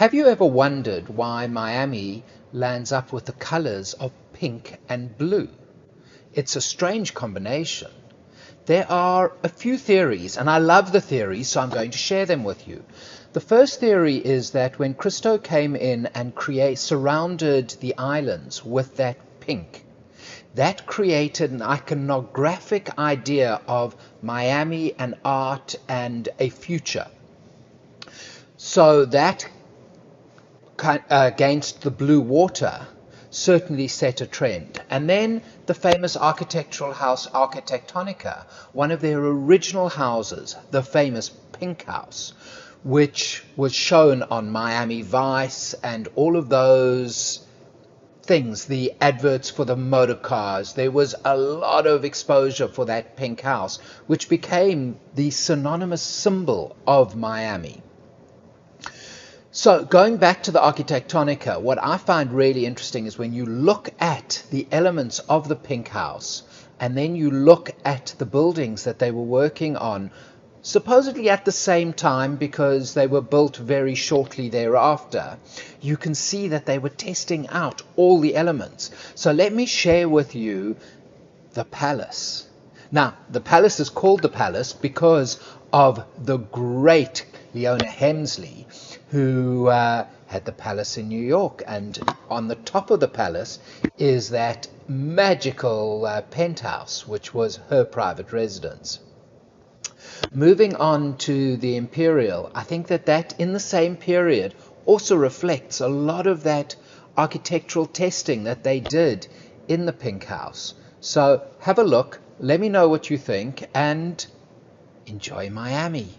Have you ever wondered why Miami lands up with the colors of pink and blue? It's a strange combination. There are a few theories, and I love the theories, so I'm going to share them with you. The first theory is that when Christo came in and surrounded the islands with that pink, that created an iconographic idea of Miami and art and a future. So that against the blue water certainly set a trend. And then the famous architectural house Architectonica, one of their original houses, the famous Pink House, which was shown on Miami Vice and all of those things, the adverts for the motor cars. There was a lot of exposure for that pink house, which became the synonymous symbol of Miami. So going back to the Architectonica, what I find really interesting is when you look at the elements of the pink house and then you look at the buildings that they were working on, supposedly at the same time because they were built very shortly thereafter, you can see that they were testing out all the elements. So let me share with you the Palace. Now, the Palace is called the Palace because of the great Leona Hemsley, who had the Palace in New York, and on the top of the Palace is that magical penthouse, which was her private residence. Moving on to the Imperial, I think that in the same period also reflects a lot of that architectural testing that they did in the Pink House. So have a look, let me know what you think, and enjoy Miami.